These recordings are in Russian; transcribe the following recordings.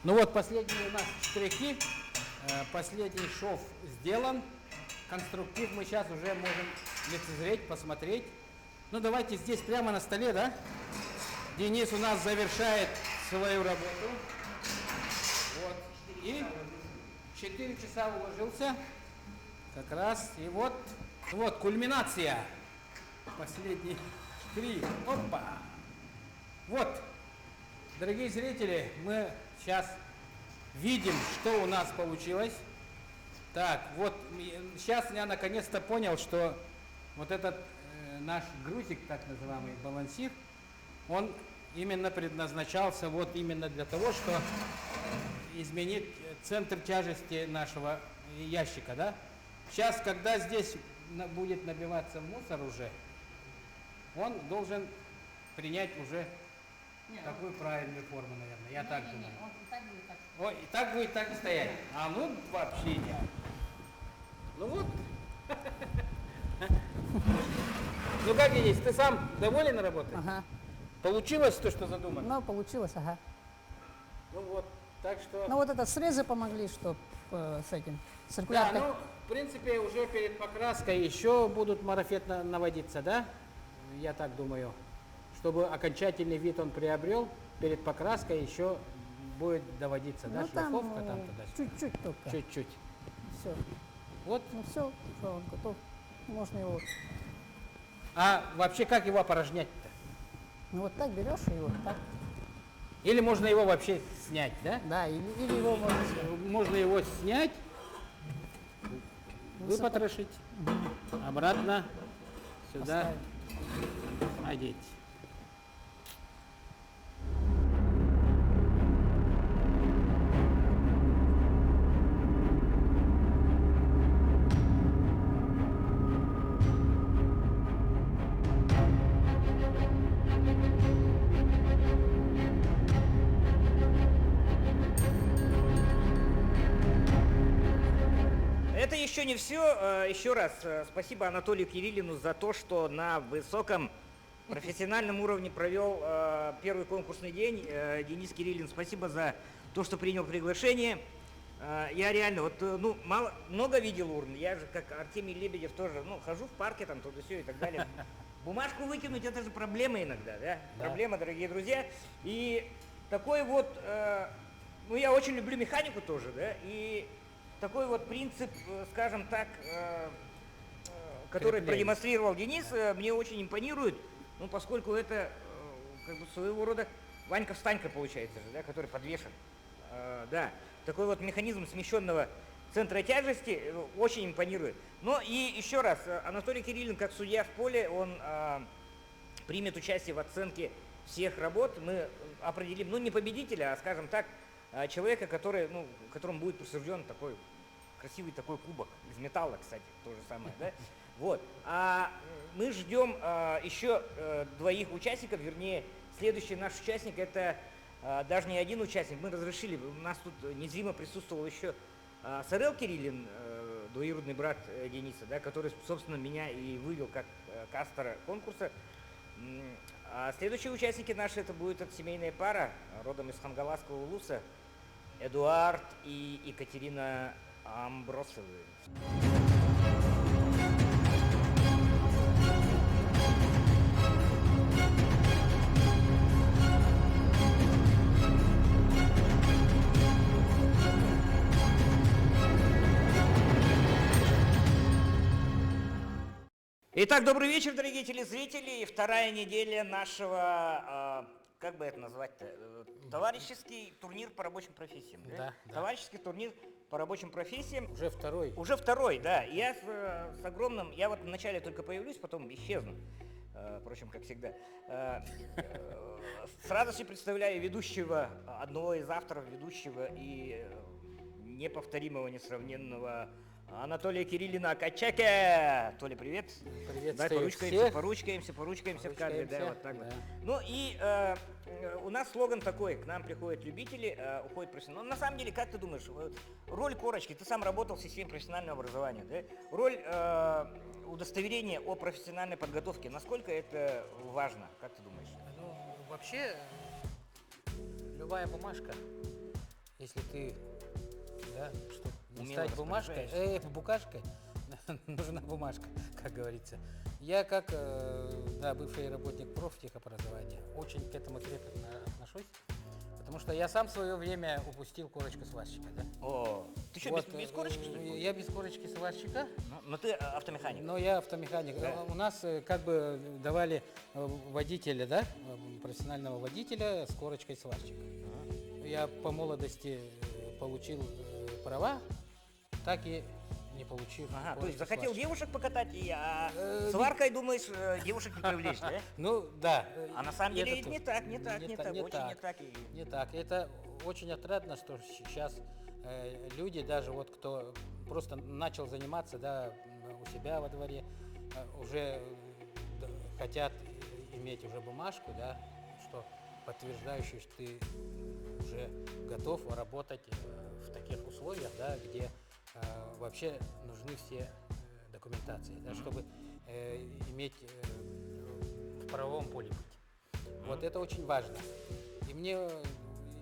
Ну вот последние у нас штрихи, последний шов сделан. Конструктив мы сейчас уже можем лицезреть, посмотреть. Ну давайте здесь прямо на столе, да? Денис у нас завершает свою работу. Вот. И 4 часа уложился. Как раз. И вот кульминация. Последний штрих. Опа. Вот. Дорогие зрители, мы сейчас видим, что у нас получилось. Так, вот сейчас я наконец-то понял, что вот этот наш грузик, так называемый балансир, он именно предназначался вот именно для того, что изменить центр тяжести нашего ящика, да? Сейчас, когда здесь будет набиваться мусор уже, он должен принять уже такую правильную форму, наверное. Я так думаю. Он так будет так. Ой, и так будет так и стоять. А ну вообще идеально. Ну вот. Ну как, Денис, ты сам доволен работой? Ага. Получилось то, что задумано? Ну, получилось, ага. Ну вот, так что... Ну, вот это срезы помогли, что с этим, Да, циркуляркой. ну, в принципе, уже перед покраской еще будут марафет наводиться, да? Я так думаю. Чтобы окончательный вид он приобрел, перед покраской еще будет доводиться, да, Ну, там шлифовка там туда. чуть-чуть только. Чуть-чуть. Все. Вот. Ну, все, он готов. Можно его... А вообще как его опорожнять-то? Ну, вот так берешь и вот так. Или можно его вообще снять, да? Да, или его можно снять. Можно его снять, выпотрошить, обратно сюда одеть. Это еще не все. Еще раз спасибо Анатолию Кириллину за то, что на высоком профессиональном уровне провел первый конкурсный день. Денис Кириллин, спасибо за то, что принял приглашение. Я реально, вот, ну, много видел урн. Я же, как Артемий Лебедев, тоже, ну, хожу в парке, там, туда все и так далее. Бумажку выкинуть, это же проблема иногда, да? Проблема, дорогие друзья. И такой вот, ну, я очень люблю механику тоже, да, и такой вот принцип, скажем так, который продемонстрировал Денис, мне очень импонирует, ну, поскольку это, как бы, своего рода Ванька-встанька получается же, да, который подвешен. Да, такой вот механизм смещенного центра тяжести очень импонирует. Но и еще раз, Анатолий Кириллин, как судья в поле, он примет участие в оценке всех работ. Мы определим, ну, не победителя, а, скажем так, человека, который, ну, которому будет присужден такой красивый такой кубок из металла, кстати, то же самое, да? Вот. А мы ждем еще двоих участников, вернее, следующий наш участник это даже не один участник. Мы разрешили, у нас тут незримо присутствовал еще Сарел Кириллин, двоюродный брат Дениса, да, который, собственно, меня и вывел как кастера конкурса. А следующие участники наши, это будет семейная пара, родом из Хангаласского улуса, Эдуард и Екатерина Амбросовы. Итак, добрый вечер, дорогие телезрители. Вторая неделя нашего, как бы это назвать-то, товарищеский турнир по рабочим профессиям. Да? Да. Товарищеский турнир по рабочим профессиям. Уже второй. Уже второй, да. Я с огромным, я вот вначале только появлюсь, потом исчезну. Впрочем, как всегда. С радостью представляю ведущего, одного из авторов ведущего и неповторимого, несравненного Анатолия Кириллина Качаке. Толя, привет. Привет. Давай поручкаемся в кадре. Да, вот так вот. Ну и у нас слоган такой: к нам приходят любители, уходят профессионалы. Но на самом деле, как ты думаешь, роль корочки, ты сам работал в системе профессионального образования, да? Роль удостоверения о профессиональной подготовке, насколько это важно, как ты думаешь? Ну, вообще, любая бумажка если ты, да, чтобы не Умело стать бумажкой, букашкой, нужна бумажка, как говорится. Я как да, бывший работник профтехобразования очень к этому трепетно отношусь, потому что я сам в свое время упустил корочку сварщика. Да? О, ты что, Вот, без корочки, что ли? Я без корочки сварщика, Но ты автомеханик. но я автомеханик. Да. У нас как бы давали водителя, да, профессионального водителя с корочкой сварщика. Я по молодости получил права, так и не получив Ага, то корочку есть захотел сварщика. девушек покатать, сваркой думаешь девушек не привлечь, да? Ну, да. А на самом и деле это не тоже. так, не так, не так, очень не так. Не так. Это очень отрадно, что сейчас люди, даже вот кто просто начал заниматься, да, у себя во дворе, уже хотят иметь уже бумажку, да, что подтверждающую, что ты уже готов работать в таких условиях, да, где вообще нужны все документации, да, чтобы иметь в правовом поле быть. Вот это очень важно. И мне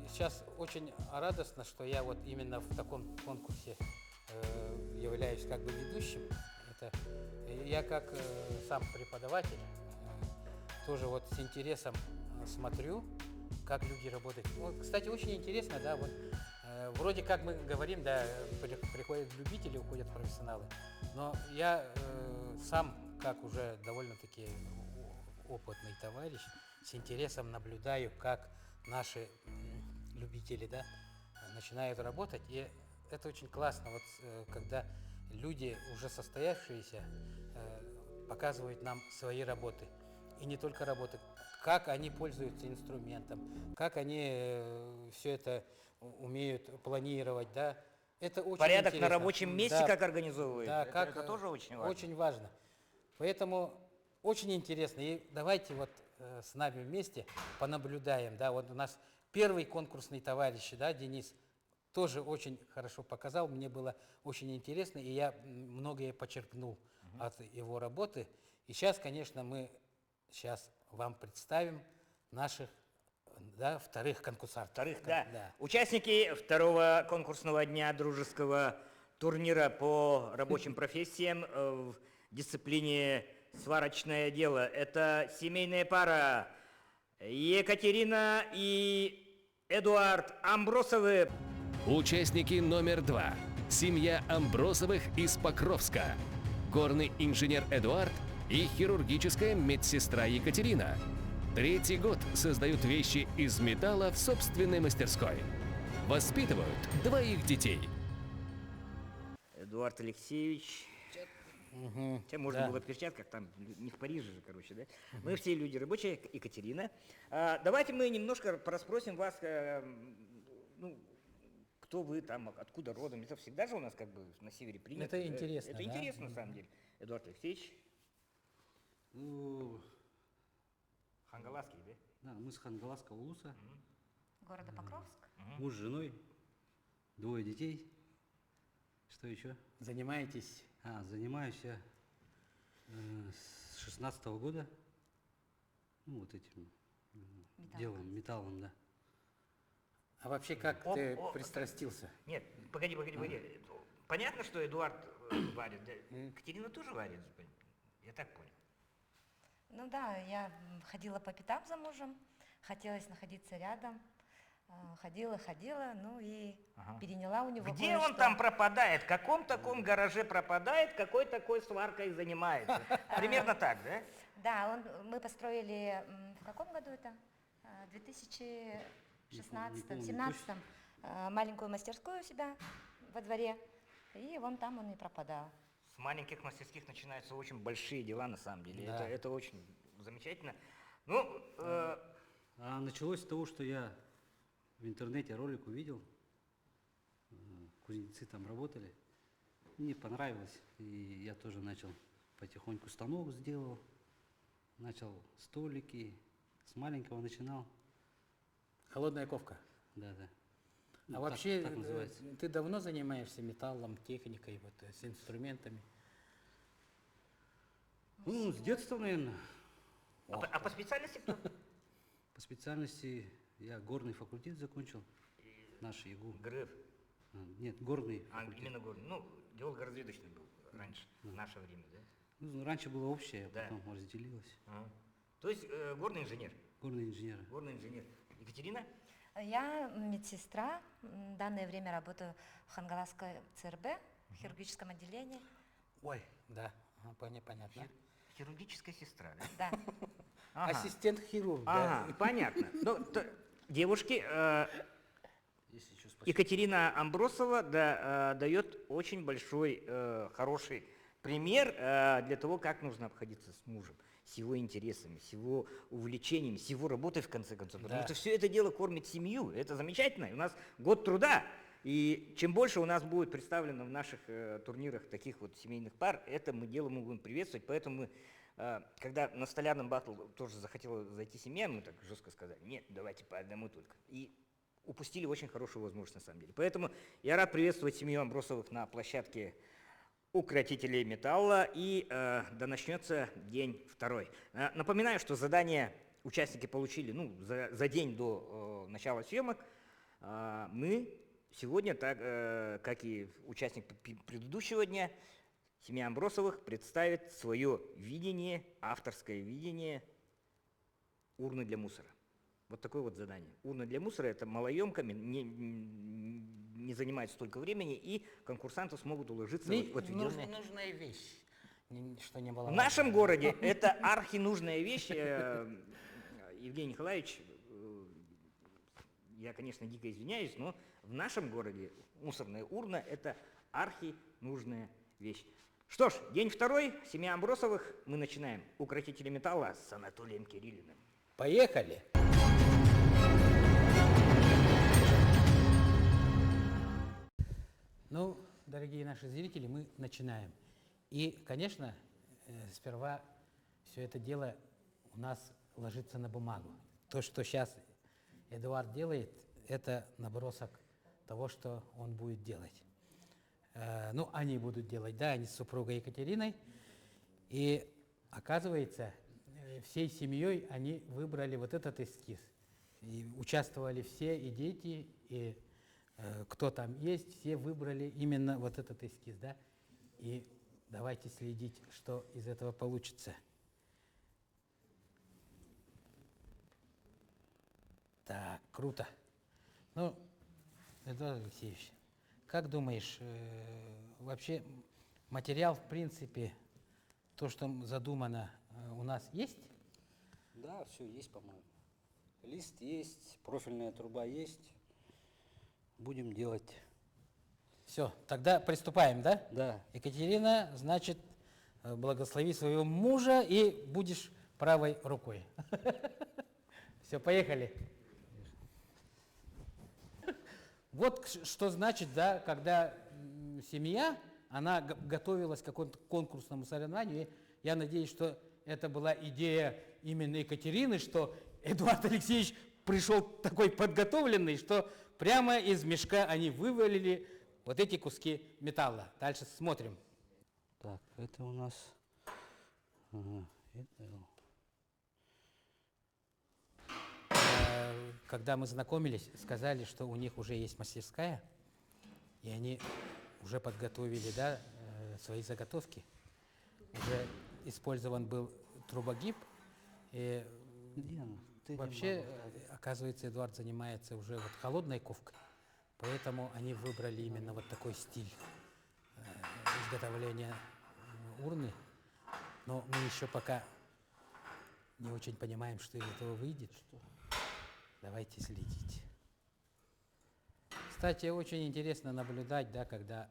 сейчас очень радостно, что я вот именно в таком конкурсе являюсь как бы ведущим. Это я как сам преподаватель тоже вот с интересом смотрю, как люди работают. Вот, кстати, очень интересно, да, вот вроде как мы говорим, да, приходят любители, уходят профессионалы, но я сам, как уже довольно-таки опытный товарищ, с интересом наблюдаю, как наши любители, да, начинают работать, и это очень классно, вот когда люди, уже состоявшиеся, показывают нам свои работы, и не только работы, как они пользуются инструментом, как они все это умеют планировать, да. Это очень Порядок интересно. на рабочем месте Да, как организовывают. да, Это тоже очень важно. Очень важно. Поэтому очень интересно. И давайте вот с нами вместе понаблюдаем. Да, вот у нас первый конкурсный товарищ, да, Денис, тоже очень хорошо показал. Мне было очень интересно, и я многое почерпнул от его работы. И сейчас, конечно, мы вам представим наших, да, вторых конкурсантов. Вторых, да. Участники второго конкурсного дня дружеского турнира по рабочим профессиям в дисциплине сварочное дело. Это семейная пара Екатерина и Эдуард Амбросовы. Участники номер 2. Семья Амбросовых из Покровска. Горный инженер Эдуард и хирургическая медсестра Екатерина. 3-й год создают вещи из металла в собственной мастерской. Воспитывают 2 детей. Эдуард Алексеевич. Тебя можно да. было в перчатках, там не в Париже же, короче, да? Мы все люди рабочие, Екатерина. Давайте мы немножко порасспросим вас, ну, кто вы там, откуда родом. Это всегда же у нас как бы на севере принято. Это интересно, Это да? интересно, на самом деле. Эдуард Алексеевич. Ну, Хангаласский, да? да, мы с Хангаласского улуса, Города Покровск. муж с женой, 2 детей. Что еще? Занимаетесь? Занимаюсь я с 16-го года, ну, вот этим делом, металлом, да. А вообще как ты пристрастился? Нет, погоди. Понятно, что Эдуард варит, да? Екатерина тоже варит, я так понял. Ну да, я ходила по пятам за мужем, хотелось находиться рядом, ходила, ну и переняла у него Где он кое-что. там пропадает? В каком таком гараже пропадает, какой такой сваркой занимается? Примерно так, да? Да, мы построили, в каком году это? 2016-17, маленькую мастерскую у себя во дворе, и вон там он и пропадал. С маленьких мастерских начинаются очень большие дела, на самом деле. Да. Это очень замечательно. Ну, А началось с того, что я в интернете ролик увидел, кузнецы там работали, мне понравилось, и я тоже начал потихоньку станок сделал, начал столики, с маленького начинал, Холодная ковка. да. А Ну, вообще так называется. ты давно занимаешься металлом, техникой, вот, с инструментами? Ну, с детства, наверное. по специальности кто? По специальности я горный факультет закончил. наш ИГУ. ГРЭФ. Нет, горный А, факультет. именно горный. Ну, геолого-разведочный был раньше, в наше время, да? Ну, раньше было общее, Да. потом разделилось. Ага. То есть горный инженер. Горные инженеры. Горный инженер. Екатерина? Я медсестра. В данное время работаю в Хангаласской ЦРБ, в хирургическом отделении. Ой, да, понятно. Хирургическая сестра, да? Да. Ага. Ассистент хирурга. Ага, понятно. Ну, девушки, Есть еще спасибо. Екатерина Амбросова дает очень большой, хороший пример для того, как нужно обходиться с мужем, с его интересами, с его увлечениями, с его работой, в конце концов. Потому Да. что все это дело кормит семью. Это замечательно. И у нас год труда. И чем больше у нас будет представлено в наших турнирах таких вот семейных пар, это мы будем приветствовать. Поэтому мы, когда на столярном батл тоже захотела зайти семья, мы так жестко сказали: нет, давайте по одному только. И упустили очень хорошую возможность на самом деле. Поэтому я рад приветствовать семью Амбросовых на площадке укротителей металла. И да начнется день второй. Напоминаю, что задание участники получили за день до начала съемок. Мы сегодня, так как и участник предыдущего дня, семья Амбросовых представит свое видение, авторское видение урны для мусора. Вот такое вот задание. Урна для мусора — это малоемко, не занимает столько времени, и конкурсанты смогут уложиться в отведенное. Нужная вещь, что не было. В нашем городе это архинужная вещь. Евгений Николаевич, я, конечно, дико извиняюсь, но в нашем городе мусорная урна — это архинужная вещь. Что ж, день второй, семья Амбросовых. Мы начинаем. Укротители металла с Анатолием Кириллиным. Поехали! Ну, дорогие наши зрители, мы начинаем. И, конечно, сперва все это дело у нас ложится на бумагу. То, что сейчас Эдуард делает, это набросок того, что он будет делать. Ну, они будут делать, да, они с супругой Екатериной. И оказывается, всей семьей они выбрали вот этот эскиз. И участвовали все, и дети, и кто там есть, все выбрали именно вот этот эскиз, да. И давайте следить, что из этого получится. Так, круто. Ну, Эдуард Алексеевич, как думаешь, вообще материал, в принципе, то, что задумано, у нас есть? Да, все есть, по-моему. Лист есть, профильная труба есть. Будем делать. Все, тогда приступаем, да? Да. Екатерина, значит, благослови своего мужа и будешь правой рукой. Все, поехали. Вот что значит, да, когда семья, она готовилась к какому-то конкурсному соревнованию. И я надеюсь, что это была идея именно Екатерины, что Эдуард Алексеевич пришел такой подготовленный, что прямо из мешка они вывалили вот эти куски металла. Дальше смотрим. Так, это у нас... Ага, это... Когда мы знакомились, сказали, что у них уже есть мастерская, и они уже подготовили, да, свои заготовки. Уже использован был трубогиб. И Где она? Ты вообще, не могла. оказывается, Эдуард занимается уже вот холодной ковкой, поэтому они выбрали именно вот такой стиль изготовления урны. Но мы еще пока не очень понимаем, что из этого выйдет. Давайте следить. Кстати, очень интересно наблюдать, да, когда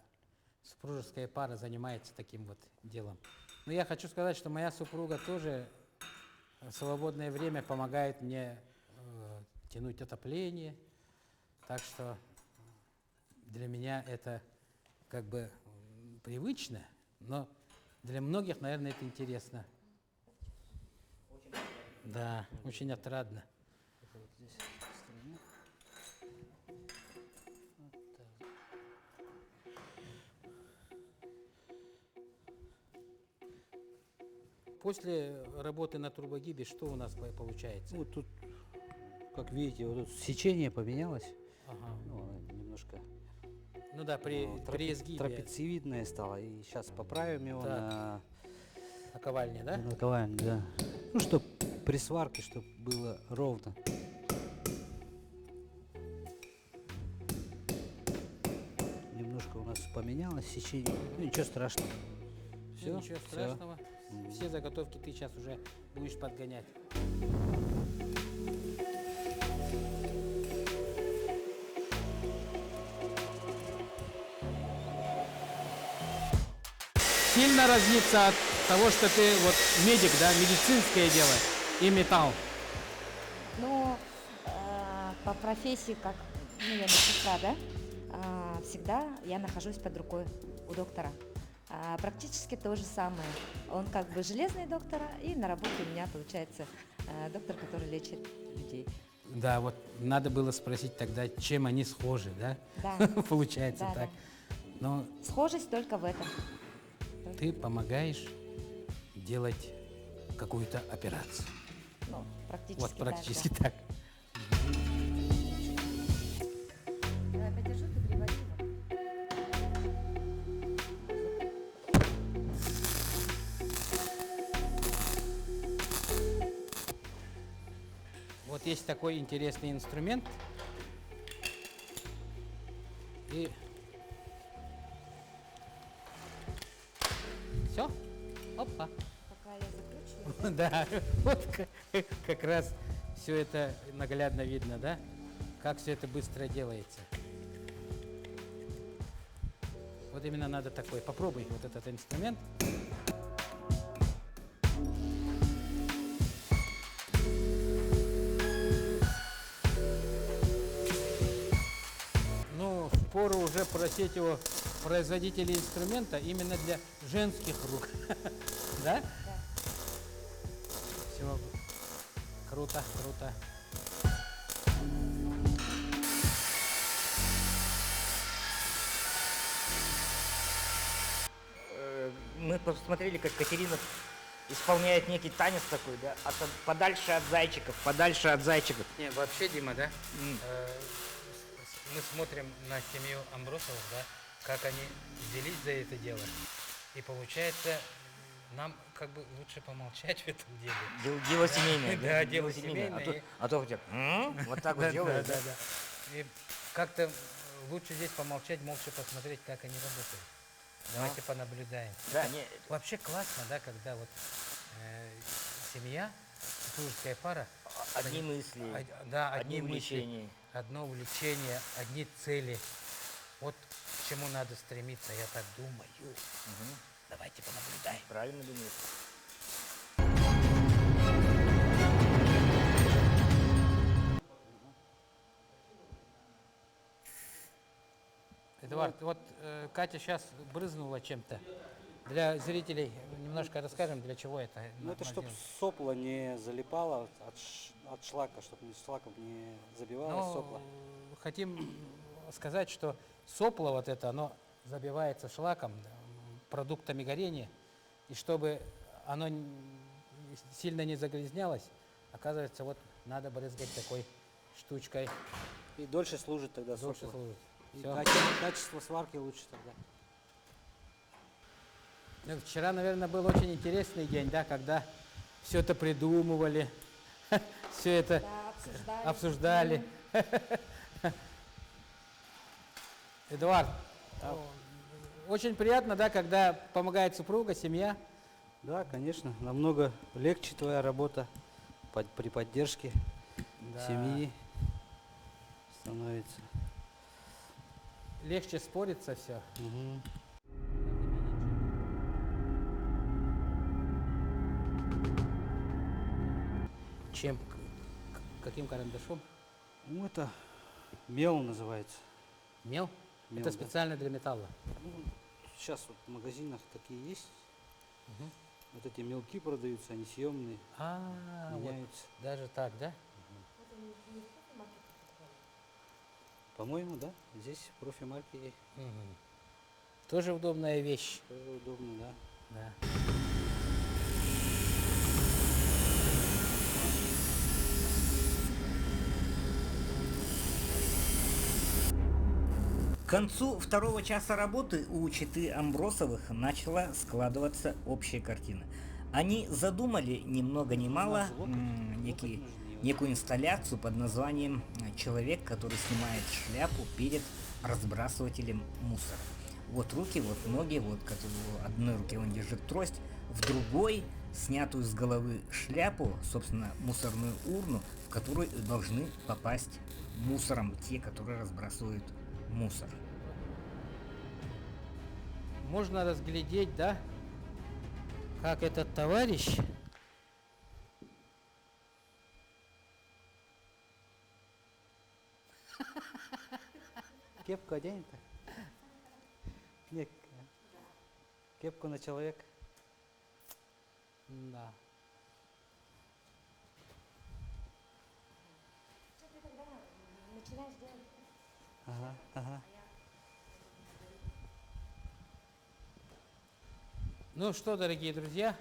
супружеская пара занимается таким вот делом. Но я хочу сказать, что моя супруга тоже в свободное время помогает мне тянуть отопление. Так что для меня это как бы привычно, но для многих, наверное, это интересно. Да, очень отрадно. Это вот здесь в стороне. Вот так. После работы на трубогибе что у нас получается? Вот тут, как видите, вот тут сечение поменялось. Ага. Ну, немножко Ну да, при изгибе трапециевидное стало. И сейчас поправим его Так. на наковальни, да? наковальне, да. Ну, чтобы при сварке, чтобы было ровно. Немножко у нас поменялось сечение. Ну, ничего страшного. Ну, Все, ничего страшного. Все заготовки ты сейчас уже будешь подгонять. Сильно разнится от того, что ты вот медик, да, медицинское дело и металл. Ну, по профессии, как, ну, я медсестра, да, всегда я нахожусь под рукой у доктора. Практически то же самое. Он как бы железный доктор, и на работе у меня получается доктор, который лечит людей. Да, вот надо было спросить тогда, чем они схожи, да? Да. Получается Да, так. да. Но Схожесть только в этом. ты помогаешь делать какую-то операцию. Ну, практически Вот так, практически да. так. Давай, подержу, ты приводи его. Вот есть такой интересный инструмент. И все. Опа. Пока я закручиваю. Да, вот как раз все это наглядно видно, да? Как все это быстро делается. Вот именно надо такой. Попробуй вот этот инструмент. Ну, впору уже просить его производителей инструмента именно для женских рук. Да? Да. Все. Круто, круто. Мы посмотрели, как Катерина исполняет некий танец такой, да, подальше от зайчиков, подальше от зайчиков. Не, вообще, Дима, да? Мы смотрим на семью Амбросовых, да, как они взялись за это дело. И получается, нам как бы лучше помолчать в этом деле. Дело семейное. Да, дело семейное. А то хотя вот так вот делают. Да. И как-то лучше здесь помолчать, молча посмотреть, как они работают. Давайте понаблюдаем. Да, не, Вообще классно, да, когда вот семья, супружеская пара. одни мысли, Да, одни мысли, увлечения. одно увлечение, одни цели. Вот к чему надо стремиться, я так думаю. Давайте понаблюдаем. Правильно думаешь? Эдуард, вот Катя сейчас брызнула чем-то. Для зрителей немножко расскажем, для чего это. Ну, это надо чтобы делать. сопло не залипало от шлака, чтобы шлаком не забивалось сопло. Хотим сказать, что сопло вот это, оно забивается шлаком, продуктами горения, и чтобы оно сильно не загрязнялось, оказывается, вот надо брызгать такой штучкой. И дольше служит тогда Дольше сопло. служит. И Всё. качество сварки лучше тогда. Ну, вчера, наверное, был очень интересный день, да, когда все это придумывали, все это Да, обсуждали. Эдуард, очень приятно, да, когда помогает супруга, семья. Да, конечно, намного легче твоя работа при поддержке Да. семьи становится. Легче спориться все. Мгм. Чем? Каким карандашом? Ну, это мел называется. Мел? Мел, Это да. специально для металла. Сейчас вот в магазинах такие есть. Вот эти мелки продаются, они съемные, Вот меняются. даже так, да? По-моему, да, здесь профи-марки есть. Тоже удобная вещь. Тоже удобно, да. Да. К концу второго часа работы у четы Амбросовых начала складываться общая картина. Они задумали ни много ни мало некую инсталляцию под названием «Человек, который снимает шляпу перед разбрасывателем мусора». Вот руки, вот ноги, вот в одной руке он держит трость, в другой снятую с головы шляпу, собственно, мусорную урну, в которую должны попасть мусором те, которые разбрасывают мусор. Можно разглядеть, да, как этот товарищ Кепку оденет-то? Нет. Кепку на человека. да. Начинаешь делать. Ага, ага. Ну что, дорогие друзья,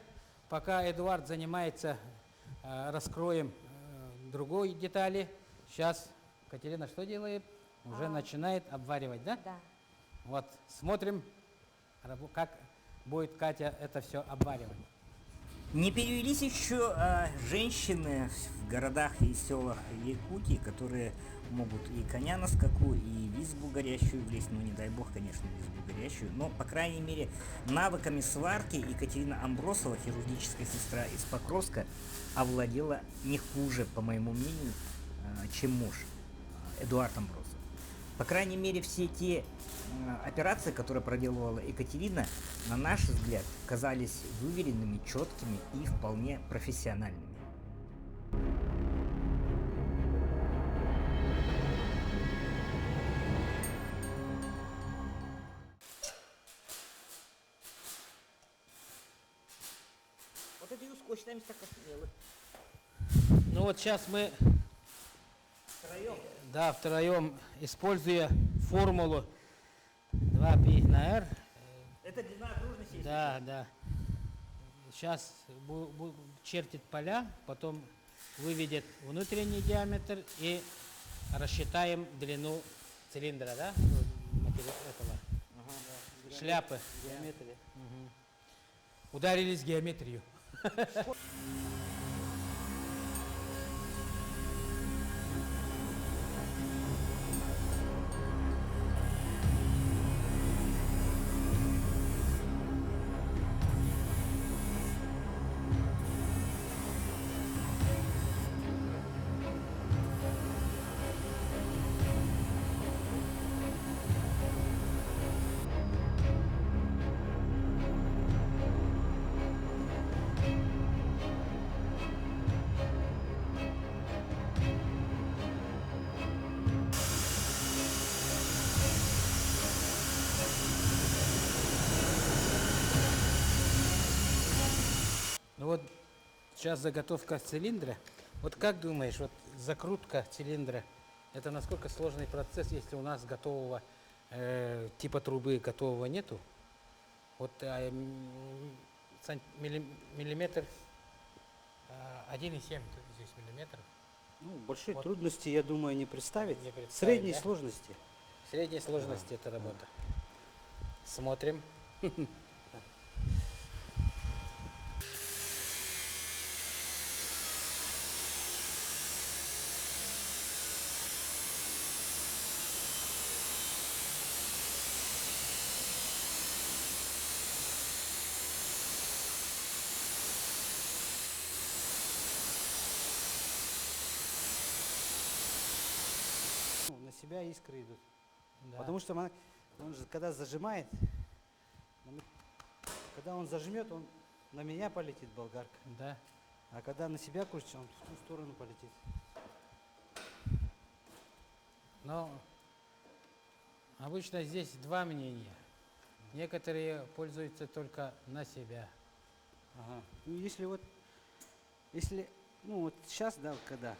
пока Эдуард занимается, раскроем другой детали. Сейчас Катерина что делает? Уже начинает обваривать, да? Да. Вот, смотрим, как будет Катя это все обваривать. Не перевелись еще женщины в городах и селах Якутии, которые могут и коня на скаку, и в избу горящую влезть, ну не дай бог, конечно, в избу горящую, но, по крайней мере, навыками сварки Екатерина Амбросова, хирургическая сестра из Покровска, овладела не хуже, по моему мнению, чем муж Эдуард Амбросов. По крайней мере, все те операции, которые проделывала Екатерина, на наш взгляд, казались выверенными, четкими и вполне профессиональными. Вот эти скотчными так осмелы. Ну вот сейчас мы Втроем. да, втроем, используя формулу 2π на r, Это длина окружности. да, да. Сейчас чертит поля, потом выведет внутренний диаметр и рассчитаем длину цилиндра, да? Этого, шляпы. Геометрия. Ударились в геометрию. Ну вот сейчас заготовка цилиндра. Вот как думаешь, вот закрутка цилиндра, это насколько сложный процесс, если у нас готового типа трубы готового нету? Вот миллиметр 1,7 здесь миллиметров. Ну, большой Вот. трудности, я думаю, не представить. Не представить, Средней да? сложности. Средней сложности эта работа. Смотрим. Ну, на себя искры идут. Да. Потому что он же, когда зажимает, когда он зажмет, он на меня полетит болгарка. Да. А когда на себя крутится, он в ту сторону полетит. Но обычно здесь два мнения. Некоторые пользуются только на себя. Ага. Ну, если, ну, вот сейчас, да, когда,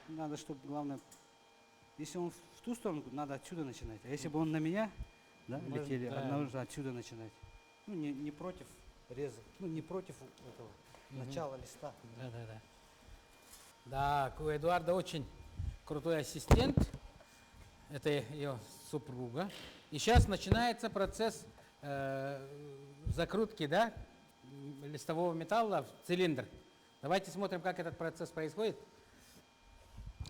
надо, чтобы, главное, если он в ту сторону, надо отсюда начинать. А если бы он на меня, да, Может, летели, да. нужно отсюда начинать. Ну, не против реза, ну, не против этого начала листа. Да, да, да. Да, у Эдуарда очень крутой ассистент. Это ее супруга. И сейчас начинается процесс закрутки, да, листового металла в цилиндр. Давайте смотрим, как этот процесс происходит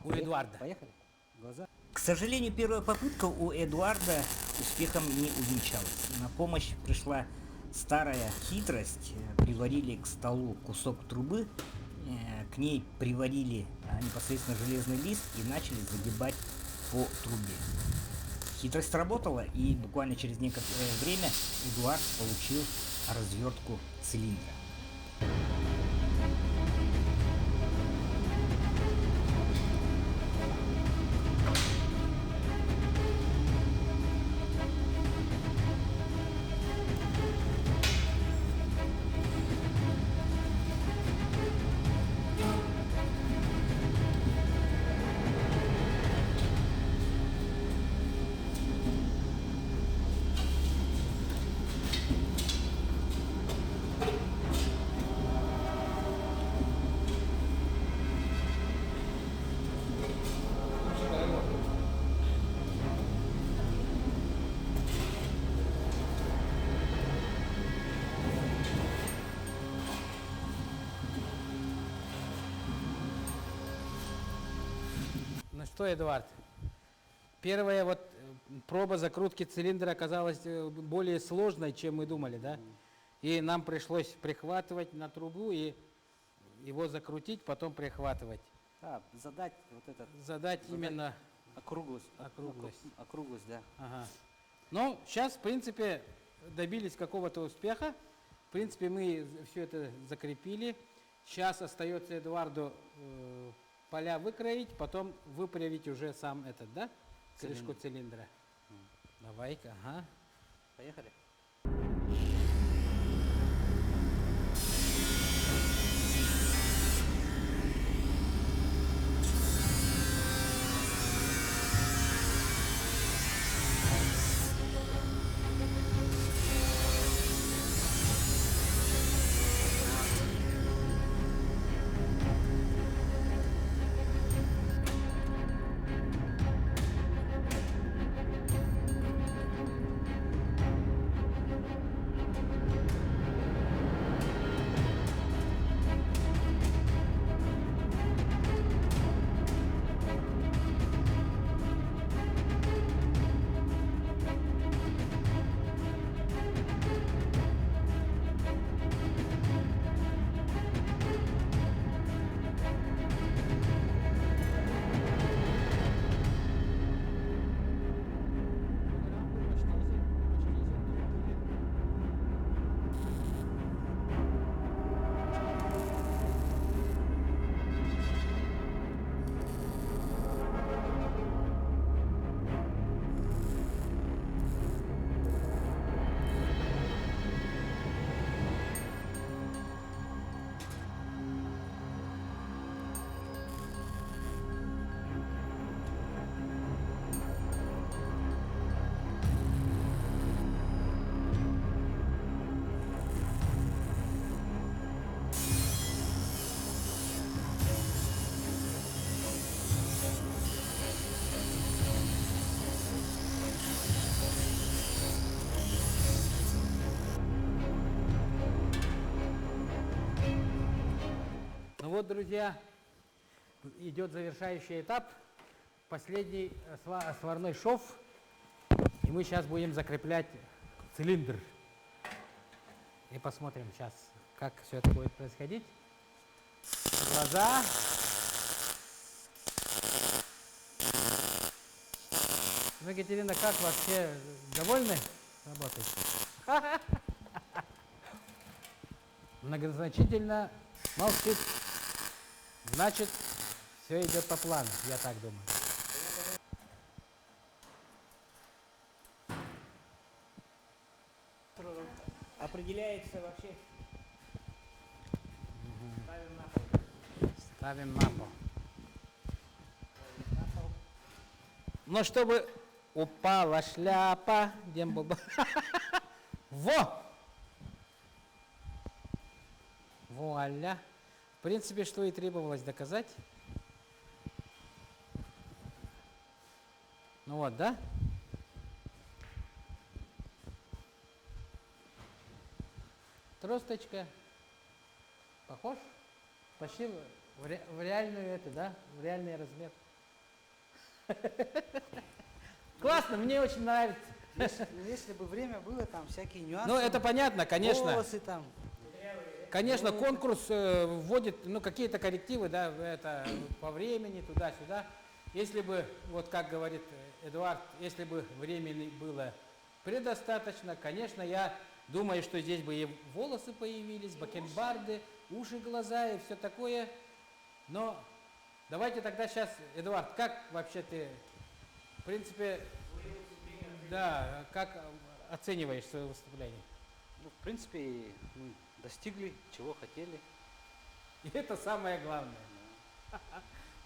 у Эдуарда. Поехали. Глаза. К сожалению, первая попытка у Эдуарда успехом не увенчалась. На помощь пришла старая хитрость. Приварили к столу кусок трубы, к ней приварили непосредственно железный лист и начали загибать по трубе. Хитрость сработала, и буквально через некоторое время Эдуард получил развертку цилиндра. Ну что, Эдуард, первая вот проба закрутки цилиндра оказалась более сложной, чем мы думали, да? И нам пришлось прихватывать на трубу и его закрутить, потом прихватывать. Да, задать вот этот, Задать именно округлость. округлость. Округлость, да. Ага. Ну, сейчас, в принципе, добились какого-то успеха. В принципе, мы все это закрепили. Сейчас остается Эдуарду поля выкроить, потом выправить уже сам этот, да? Крышку цилиндра. Давай-ка, ага. Поехали. Ну вот, друзья, идет завершающий этап, последний сварной шов, и мы сейчас будем закреплять цилиндр. И посмотрим сейчас, как все это будет происходить. Глаза. Ну, Екатерина, как вообще, довольны работой? Многозначительно молчит. Значит, все идет по плану, я так думаю. Определяется вообще. Ставим на пол. Ставим на пол. Но чтобы упала шляпа, во! Вуаля! В принципе, что и требовалось доказать. Ну вот, да? Тросточка. Похож? Почти в реальную это, да? В реальный размер. Классно, мне очень нравится. Если бы время было, там всякие нюансы. Ну, это понятно, конечно. Волосы там. Конечно, конкурс вводит, ну, какие-то коррективы, да, это по времени, туда-сюда. Если бы, вот как говорит Эдуард, если бы времени было предостаточно, конечно, я думаю, что здесь бы и волосы появились, бакенбарды, уши, глаза и все такое. Но давайте тогда сейчас, Эдуард, как вообще ты, в принципе, да, как оцениваешь свое выступление? Ну, в принципе, мы достигли, чего хотели. И это самое главное.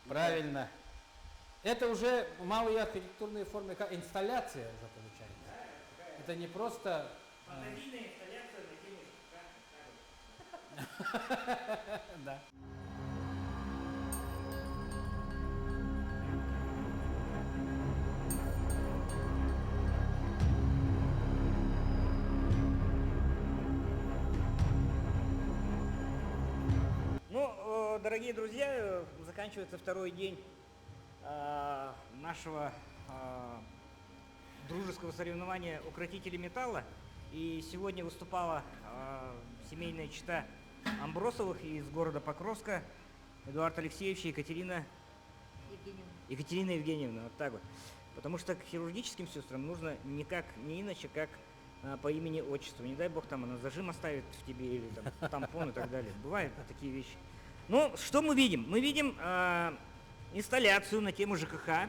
Правильно. Это уже малые архитектурные формы, как инсталляция уже получается. Это не просто... Фантазийная инсталляция на тему Да. Ну, дорогие друзья, заканчивается второй день нашего дружеского соревнования «Укротители металла». И сегодня выступала семейная чета Амбросовых из города Покровска, Эдуард Алексеевич и Екатерина Евгеньевна, вот так вот. Потому что к хирургическим сестрам нужно никак, не иначе, как по имени-отчеству. Не дай бог, там она зажим оставит в тебе или там, тампон и так далее. Бывают такие вещи. Ну, что мы видим? Мы видим инсталляцию на тему ЖКХ,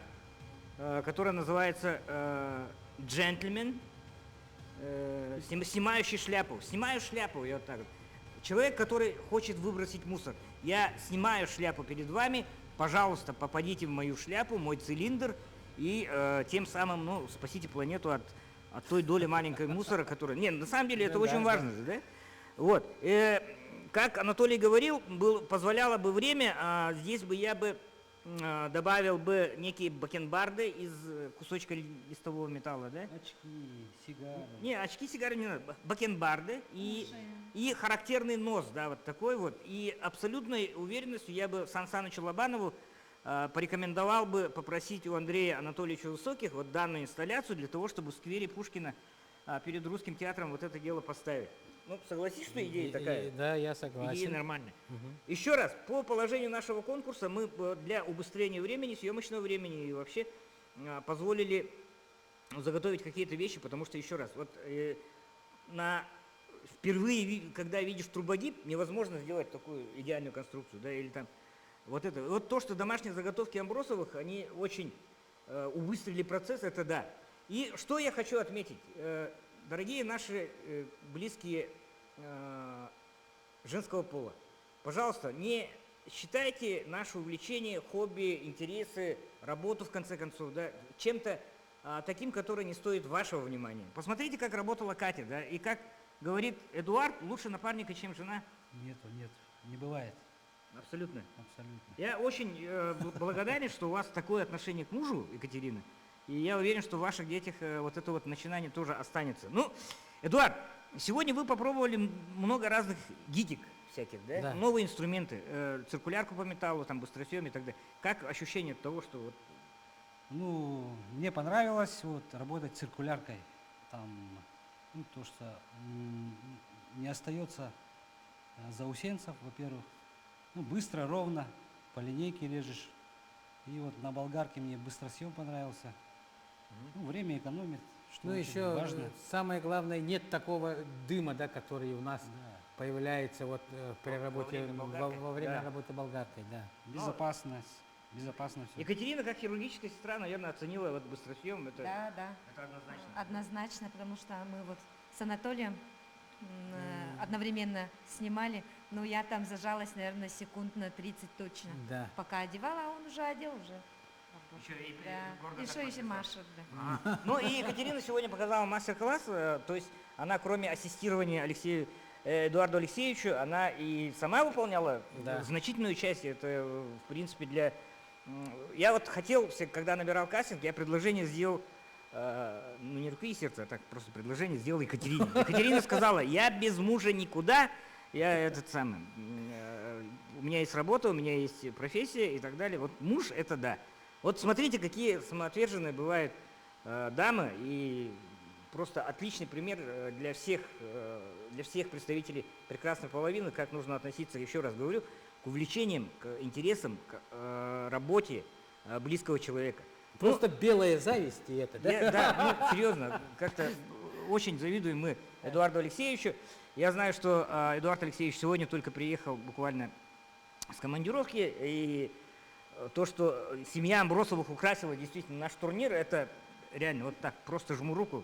которая называется «Джентльмен», снимающий шляпу. Снимаю шляпу, я вот так вот. Человек, который хочет выбросить мусор. Я снимаю шляпу перед вами, пожалуйста, попадите в мою шляпу, мой цилиндр, и тем самым, ну, спасите планету от той доли маленькой мусора, которая... Нет, на самом деле это очень важно, да? Вот. Как Анатолий говорил, позволяло бы время, здесь бы я бы добавил бы некие бакенбарды из кусочка листового металла, да? Очки, сигары. Не, очки, сигары не надо. Бакенбарды и характерный нос, да, вот такой вот. И абсолютной уверенностью я бы Сан Санычу Лобанову порекомендовал бы попросить у Андрея Анатольевича Высоких вот данную инсталляцию для того, чтобы в сквере Пушкина перед Русским театром вот это дело поставить. Ну, согласись, что идея такая? Да, я согласен. Идея нормальная. Еще раз, по положению нашего конкурса мы для убыстрения времени, съемочного времени и вообще позволили заготовить какие-то вещи, потому что, еще раз, вот впервые, когда видишь трубогиб, невозможно сделать такую идеальную конструкцию, да, или там вот это. Вот то, что домашние заготовки Амбросовых, они очень убыстрили процесс, это да. И что я хочу отметить, дорогие наши близкие женского пола, пожалуйста, не считайте наше увлечение, хобби, интересы, работу, в конце концов, да, чем-то таким, который не стоит вашего внимания. Посмотрите, как работала Катя, да, и как говорит Эдуард, лучше напарника, чем жена. Нет, не бывает. Абсолютно. Абсолютно. Я очень благодарен, что у вас такое отношение к мужу, Екатерина. И я уверен, что в ваших детях вот это вот начинание тоже останется. Ну, Эдуард, сегодня вы попробовали много разных гитик всяких, да? Да. Новые инструменты, циркулярку по металлу, там, быстросъем и так далее. Как ощущение от того, что вот... Ну, мне понравилось вот работать циркуляркой. Там, ну, то, что не остается заусенцев, во-первых. Ну, быстро, ровно, по линейке режешь. И вот на болгарке мне быстросъем понравился. Ну, время экономит, что Ну очень еще важно. самое главное, нет такого дыма, да, который у нас Да. появляется вот при работе, время болгаркой, во время да. работы болгаркой, да. Безопасность, безопасно все. Екатерина, как хирургическая сестра, наверное, оценила вот быстросъем. Это, Да, да. это однозначно. Однозначно, потому что мы вот с Анатолием одновременно снимали, но я там зажалась, наверное, секунд на 30 точно. Да. Пока одевала, а он уже одел уже. Еще и Да. гордо И так что еще подписал. машет, да. Ага. Ну и Екатерина сегодня показала мастер-класс, то есть она, кроме ассистирования Эдуарду Алексеевичу, она и сама выполняла Да. значительную часть. Это, в принципе, для... Я вот хотел, когда набирал кастинг, я предложение сделал ну не руки и сердце, а так просто предложение сделал Екатерине. Екатерина сказала, я без мужа никуда, я этот самый, у меня есть работа, у меня есть профессия и так далее. Вот муж это да. Вот смотрите, какие самоотверженные бывают дамы, и просто отличный пример для всех представителей прекрасной половины, как нужно относиться, еще раз говорю, к увлечениям, к интересам, к работе близкого человека. Просто белая зависть и это, да? Да, ну, серьезно, как-то очень завидуем мы Эдуарду Алексеевичу. Я знаю, что Эдуард Алексеевич сегодня только приехал буквально с командировки, и то, что семья Амбросовых украсила действительно наш турнир, это реально вот так, просто жму руку.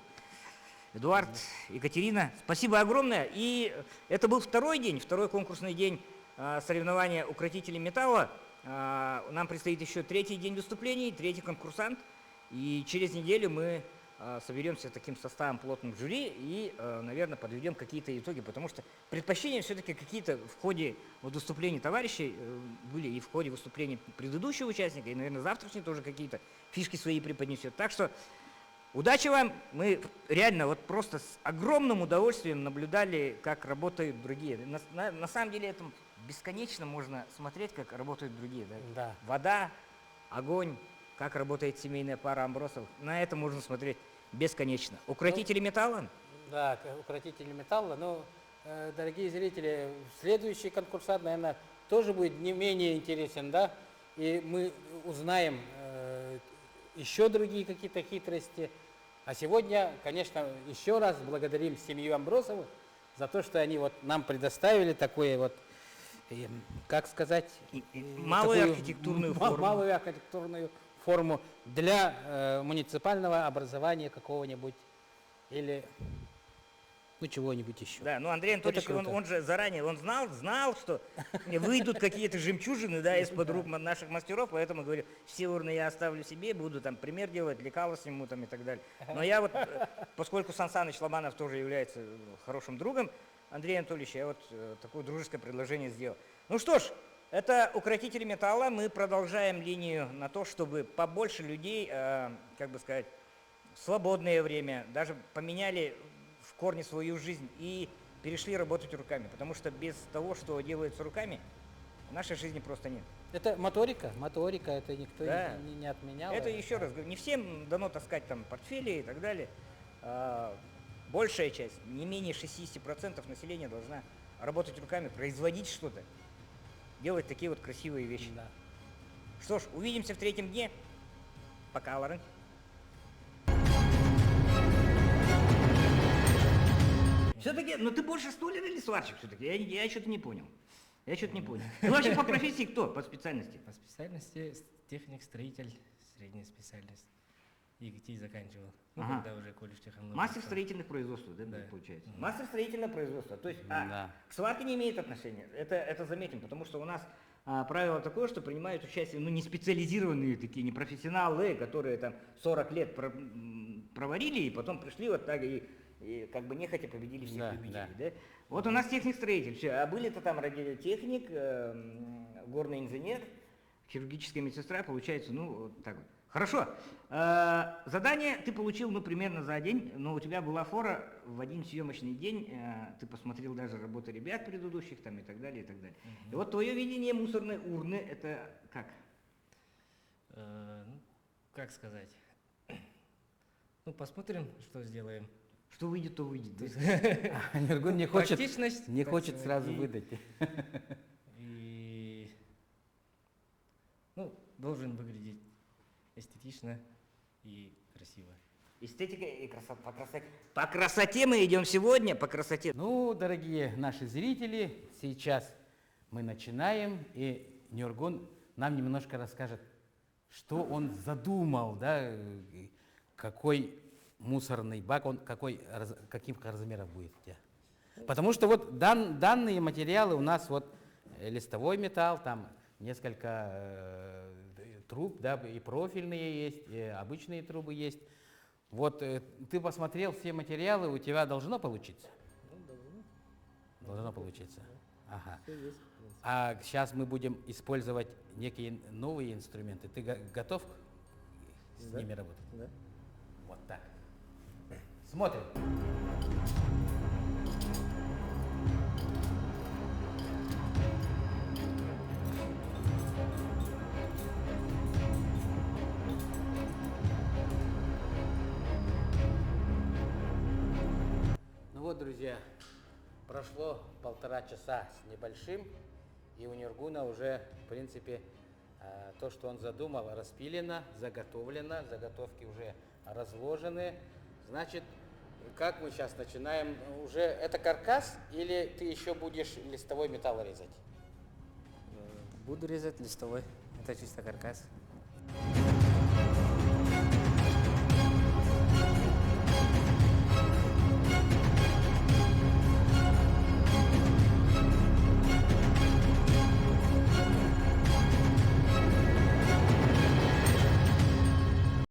Эдуард, Екатерина, спасибо огромное. И это был второй конкурсный день соревнования укротителей металла. Нам предстоит еще третий день выступлений, третий конкурсант. И через неделю мы соберемся таким составом плотным в жюри и, наверное, подведем какие-то итоги, потому что предпочтения все-таки какие-то в ходе вот выступлений товарищей были и в ходе выступлений предыдущего участника, и, наверное, завтрашний тоже какие-то фишки свои преподнесет. Так что удачи вам! Мы реально вот просто с огромным удовольствием наблюдали, как работают другие. На самом деле это бесконечно можно смотреть, как работают другие. Да? Да. Вода, огонь, как работает семейная пара Амбросов. На это можно смотреть бесконечно. Укротители металла? Да, укротители металла. Но, дорогие зрители, следующий конкурсант, наверное, тоже будет не менее интересен, да? И мы узнаем еще другие какие-то хитрости. А сегодня, конечно, еще раз благодарим семью Амбросовых за то, что они вот нам предоставили такое вот, как сказать, малую такую архитектурную форму. Малую архитектурную форму для муниципального образования какого-нибудь или ну чего-нибудь еще. Да, ну Андрей Анатольевич, круто. он же заранее, он знал, что выйдут какие-то жемчужины, да, из-под рук наших мастеров, поэтому говорю, все урны я оставлю себе, буду там пример делать, лекала сниму там и так далее. Но я вот, поскольку Сан Саныч Лобанов тоже является хорошим другом Андрея Анатольевича, я вот такое дружеское предложение сделал. Ну что ж, это укротители металла, мы продолжаем линию на то, чтобы побольше людей, как бы сказать, в свободное время, даже поменяли в корне свою жизнь и перешли работать руками, потому что без того, что делается руками, в нашей жизни просто нет. Это моторика, это никто Да. не отменял. Это еще раз говорю, не всем дано таскать там портфели и так далее. Большая часть, не менее 60% населения должна работать руками, производить что-то, делать такие вот красивые вещи. Да. Что ж, увидимся в третьем дне. Пока, Лорен. Все-таки, ну ты больше столер или сварщик все-таки? Я что-то не понял. Ну вообще по профессии кто? По специальности? По специальности техник-строитель, средняя специальность. ЕГТ заканчивал. Ну, Ага. когда уже колледж технологий. Мастер пошел. строительных производств, да, Да. получается? Мастер строительного производства. То есть Да. к сварке не имеет отношения. Это заметим, потому что у нас правило такое, что принимают участие, ну, не специализированные такие, не профессионалы, которые там 40 лет проварили и потом пришли вот так и как бы нехотя победили всех Да, любителей. Да. Вот у нас техник-строитель, все, а были-то там радиотехник, горный инженер, хирургическая медсестра, получается, ну, вот так вот. Хорошо. Задание ты получил, ну, примерно за день, но у тебя была фора в один съемочный день, ты посмотрел даже работы ребят предыдущих там и так далее, и так далее. И вот твое видение мусорной урны, это как? Ну, как сказать? Ну, посмотрим, что сделаем. Что выйдет, то выйдет. То есть, Нергун не хочет, практичность, не так хочет сказать, сразу и- выдать. И, ну, должен выглядеть эстетично и красиво. Эстетика и красота. По красоте мы идем сегодня, по красоте. Ну, дорогие наши зрители, сейчас мы начинаем, и Нергун нам немножко расскажет, что он задумал, да, какой мусорный бак, он каких размеров будет у тебя. Потому что вот данные материалы у нас вот листовой металл, там несколько труб, да, и профильные есть, и обычные трубы есть. Вот ты посмотрел все материалы, у тебя должно получиться? Должно получиться. Ага. А сейчас мы будем использовать некие новые инструменты. Ты готов с ними работать? Да. Вот так. Смотрим. Ну вот, друзья, прошло 1,5 часа с небольшим, и у Нургуна уже, в принципе, то, что он задумал, распилено, заготовлено, заготовки уже разложены. Значит, как мы сейчас начинаем? Уже это каркас или ты еще будешь листовой металл резать? Буду резать листовой. Это чисто каркас.